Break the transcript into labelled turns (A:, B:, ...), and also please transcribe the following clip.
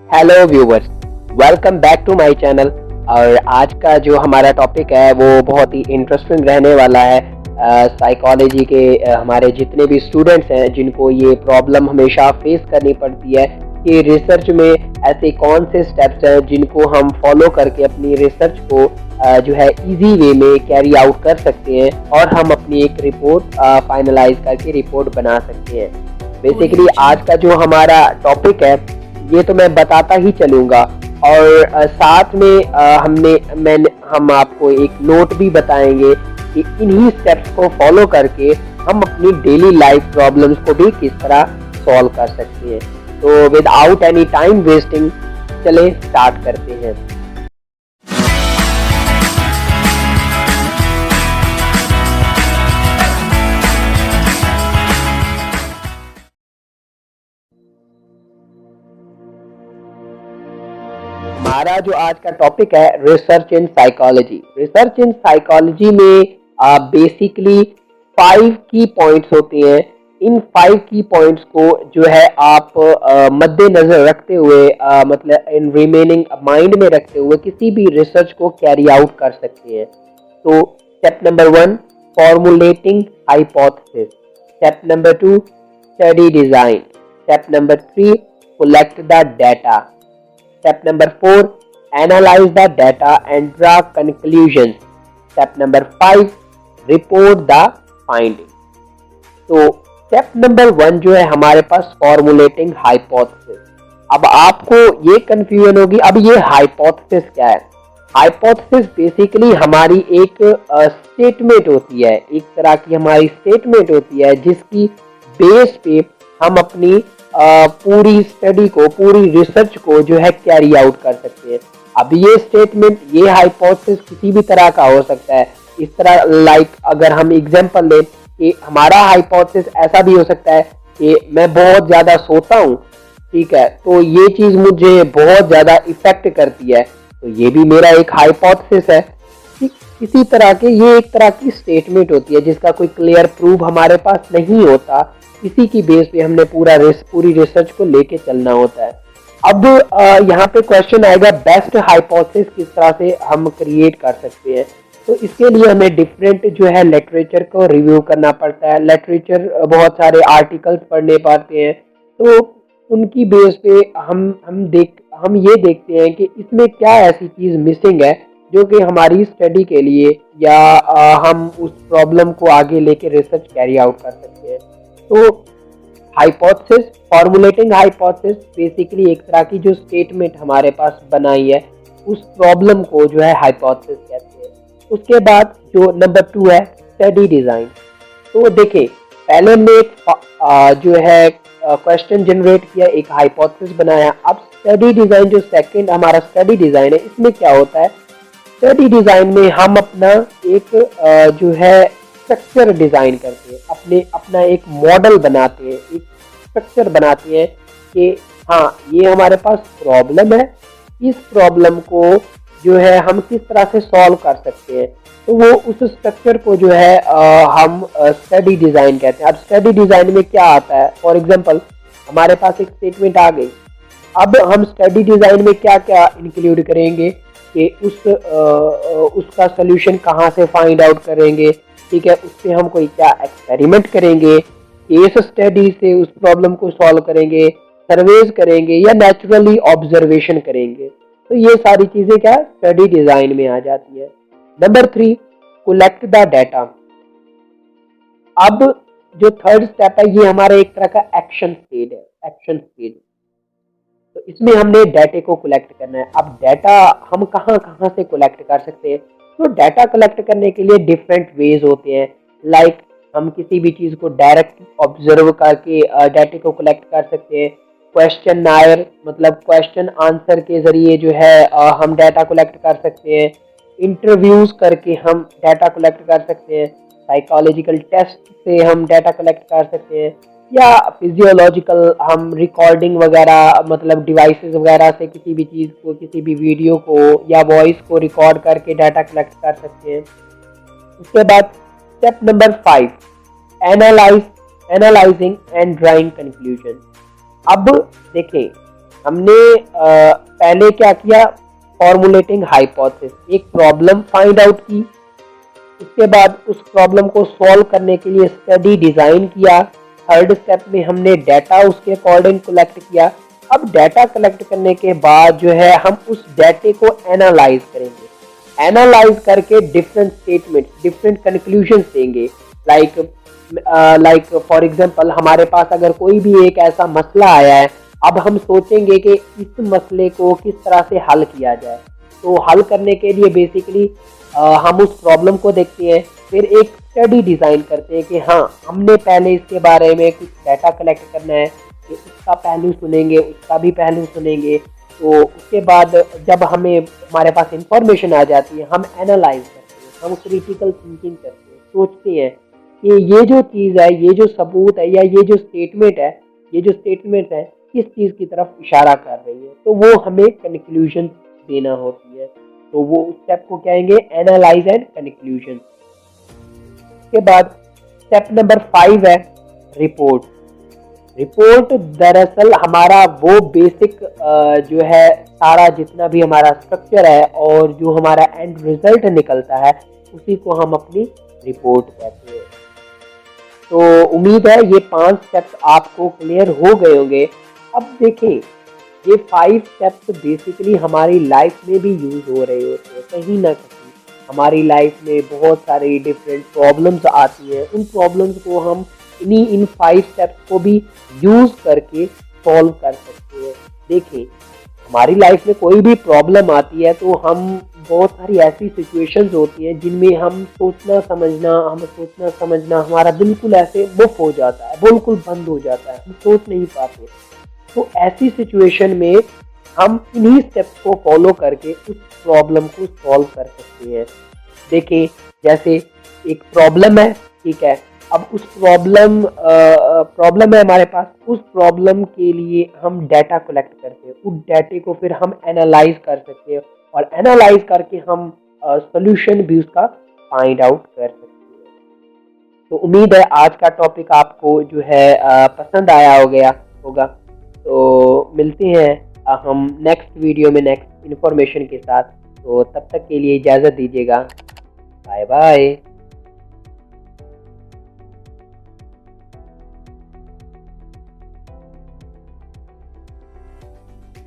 A: Hello viewers, welcome back to my channel. और आज का जो हमारा टॉपिक है वो बहुत ही इंटरेस्टिंग रहने वाला है। साइकोलॉजी के हमारे जितने भी स्टूडेंट्स हैं जिनको ये प्रॉब्लम हमेशा फेस करनी पड़ती है कि रिसर्च में ऐसे कौन से स्टेप्स हैं जिनको हम फॉलो करके अपनी रिसर्च को जो है इजी वे में कैरी आउट कर सकते हैं और हम अपनी एक रिपोर्ट फाइनलाइज करके रिपोर्ट बना सकते हैं। बेसिकली आज का जो हमारा टॉपिक है ये तो मैं बताता ही चलूँगा और साथ में हम आपको एक नोट भी बताएंगे कि इन्हीं स्टेप्स को फॉलो करके हम अपनी डेली लाइफ प्रॉब्लम्स को भी किस तरह सॉल्व कर सकते हैं। तो विदाउट एनी टाइम वेस्टिंग चले स्टार्ट करते हैं। हमारा जो आज का टॉपिक है research in psychology. Research in psychology में बेसिकली 5 की पॉइंट्स होते हैं। इन 5 की पॉइंट्स को जो है आप मद्देनजर रखते हुए मतलब इन रिमेनिंग माइंड में रखते हुए किसी भी रिसर्च को कैरी आउट कर सकते हैं। तो step number 1 formulating hypothesis, step number 2 study design, step number 3 collect the data, step number 4 analyze the data and draw conclusions, step number 5 report the findings। तो step number 1 जो है हमारे पास formulating hypothesis। अब आपको ये confusion होगी, अब ये hypothesis क्या है? hypothesis basically हमारी एक statement होती है, एक तरह की हमारी statement होती है जिसकी बेस पे हम अपनी पूरी स्टडी को, पूरी रिसर्च को जो है कैरी आउट कर सकते हैं। अब ये स्टेटमेंट, ये हाइपोथेसिस किसी भी तरह का हो सकता है। इस तरह अगर हम एग्जांपल लें कि हमारा हाइपोथेसिस ऐसा भी हो सकता है कि मैं बहुत ज़्यादा सोता हूँ, ठीक है, तो ये चीज़ मुझे बहुत ज़्यादा इफेक्ट करती है, तो ये भी मेरा एक हाइपोथेसिस है। इसी तरह के ये एक तरह की स्टेटमेंट होती है जिसका कोई क्लियर प्रूफ हमारे पास नहीं होता। इसी की बेस पे हमने पूरी रिसर्च को लेके चलना होता है। अब यहाँ पे क्वेश्चन आएगा बेस्ट हाइपोथेसिस किस तरह से हम क्रिएट कर सकते हैं। तो इसके लिए हमें डिफरेंट जो है लिटरेचर को रिव्यू करना पड़ता है। लिटरेचर बहुत सारे आर्टिकल्स पढ़ने पड़ते हैं, तो उनकी बेस पे हम ये देखते हैं कि इसमें क्या ऐसी चीज़ मिसिंग है जो कि हमारी स्टडी के लिए या हम उस प्रॉब्लम को आगे लेके रिसर्च कैरी आउट कर सकते हैं। तो हाइपोथेसिस, फॉर्मुलेटिंग हाइपोथेसिस बेसिकली एक तरह की जो स्टेटमेंट हमारे पास बनाई है उस प्रॉब्लम को जो है हाइपोथेसिस कहते हैं। उसके बाद जो नंबर 2 है स्टडी डिज़ाइन। तो देखिए, पहले हमने एक जो है क्वेश्चन जनरेट किया, एक हाइपोथेसिस बनाया। अब स्टडी डिज़ाइन जो सेकंड हमारा स्टडी डिज़ाइन है, इसमें क्या होता है? स्टडी डिज़ाइन में हम अपना एक जो है स्ट्रक्चर डिज़ाइन करते हैं, अपना एक मॉडल बनाते हैं, एक स्ट्रक्चर बनाते हैं कि हाँ, ये हमारे पास प्रॉब्लम है, इस प्रॉब्लम को जो है हम किस तरह से सॉल्व कर सकते हैं। तो वो उस स्ट्रक्चर को जो है हम स्टडी डिज़ाइन कहते हैं। अब स्टडी डिज़ाइन में क्या आता है? फॉर एग्जांपल, हमारे पास एक स्टेटमेंट आ गई, अब हम स्टडी डिज़ाइन में क्या क्या इंक्लूड करेंगे कि उसका सोल्यूशन कहाँ से फाइंड आउट करेंगे, ठीक है, उससे हम कोई क्या एक्सपेरिमेंट करेंगे, केस स्टडी से उस प्रॉब्लम को सॉल्व करेंगे, सर्वेज करेंगे या नेचुरली ऑब्जर्वेशन करेंगे। तो ये सारी चीज़ें क्या स्टडी डिज़ाइन में आ जाती है। Number 3 collect the data. अब जो थर्ड स्टेप है ये हमारा एक तरह का एक्शन स्टेज है, एक्शन स्टेज। तो इसमें हमने डाटा को कलेक्ट करना है। अब डाटा हम कहाँ कहाँ से कलेक्ट कर सकते हैं? तो डाटा कलेक्ट करने के लिए डिफरेंट वेज होते हैं। हम किसी भी चीज़ को डायरेक्ट ऑब्जर्व करके डाटा को कलेक्ट कर सकते हैं। क्वेश्चनायर मतलब क्वेश्चन आंसर के ज़रिए जो है हम डाटा कलेक्ट कर सकते हैं। इंटरव्यूज़ करके हम डाटा कलेक्ट कर सकते हैं। साइकोलॉजिकल टेस्ट से हम डाटा कलेक्ट कर सकते हैं, या फिजियोलॉजिकल हम रिकॉर्डिंग वगैरह मतलब डिवाइसेस वगैरह से किसी भी चीज़ को, किसी भी वीडियो को या वॉइस को रिकॉर्ड करके डाटा कलेक्ट कर सकते हैं। उसके बाद step number 5 analysing and drawing conclusion. अब देखें, हमने पहले क्या किया, फॉर्मुलेटिंग हाइपोथेसिस, एक प्रॉब्लम फाइंड आउट की, उसके बाद उस प्रॉब्लम को सॉल्व करने के लिए स्टडी डिजाइन किया। थर्ड स्टेप में हमने डाटा उसके अकॉर्डिंग कलेक्ट किया। अब डाटा कलेक्ट करने के बाद जो है हम उस डाटे को एनालाइज करेंगे, एनालाइज करके डिफरेंट स्टेटमेंट, डिफरेंट कंक्लूजन देंगे। लाइक फॉर एग्जांपल हमारे पास अगर कोई भी एक ऐसा मसला आया है, अब हम सोचेंगे कि इस मसले को किस तरह से हल किया जाए। तो हल करने के लिए बेसिकली हम उस प्रॉब्लम को देखते हैं, फिर एक स्टडी डिज़ाइन करते हैं कि हाँ हमने पहले इसके बारे में कुछ डाटा कलेक्ट करना है, कि उसका पहलू सुनेंगे, उसका भी पहलू सुनेंगे। तो उसके बाद जब हमें हमारे पास इंफॉर्मेशन आ जाती है, हम एनालाइज करते हैं, हम क्रिटिकल थिंकिंग करते हैं, सोचते हैं कि ये जो चीज़ है, ये जो सबूत है या ये जो स्टेटमेंट है, ये जो स्टेटमेंट है किस चीज़ की तरफ इशारा कर रही है। तो वो हमें कंक्लूजन देना होती है। तो वो स्टेप को कहेंगे एनालाइज एंड कंक्लूजन। उसके बाद स्टेप नंबर 5 है रिपोर्ट। रिपोर्ट दरअसल हमारा वो बेसिक जो है सारा जितना भी हमारा स्ट्रक्चर है और जो हमारा एंड रिजल्ट निकलता है, उसी को हम अपनी रिपोर्ट कहते हैं। तो उम्मीद है ये 5 स्टेप्स आपको क्लियर हो गए होंगे। अब देखें, ये 5 स्टेप्स बेसिकली हमारी लाइफ में भी यूज हो रहे होते हैं। कहीं ना कहीं हमारी लाइफ में बहुत सारी डिफरेंट प्रॉब्लम्स आती हैं, उन प्रॉब्लम्स को हम इन 5 स्टेप्स को भी यूज करके सॉल्व कर सकते हैं। देखें, हमारी लाइफ में कोई भी प्रॉब्लम आती है तो हम बहुत सारी ऐसी सिचुएशंस होती हैं जिनमें हम सोचना समझना हमारा बिल्कुल ऐसे मुफ हो जाता है, बिल्कुल बंद हो जाता है, हम सोच नहीं पाते। तो ऐसी सिचुएशन में हम इन्हीं स्टेप्स को फॉलो करके उस प्रॉब्लम को सॉल्व कर सकते हैं। देखिए, जैसे एक प्रॉब्लम है, ठीक है, अब उस प्रॉब्लम है हमारे पास, उस प्रॉब्लम के लिए हम डाटा कलेक्ट करते हैं, उस डाटे को फिर हम एनालाइज कर सकते हैं और एनालाइज करके हम सॉल्यूशन भी उसका फाइंड आउट कर सकते हैं। तो उम्मीद है आज का टॉपिक आपको जो है पसंद आया होगा। तो मिलते हैं हम नेक्स्ट वीडियो में नेक्स्ट इन्फॉर्मेशन के साथ। तो तब तक के लिए इजाज़त दीजिएगा। Bye bye.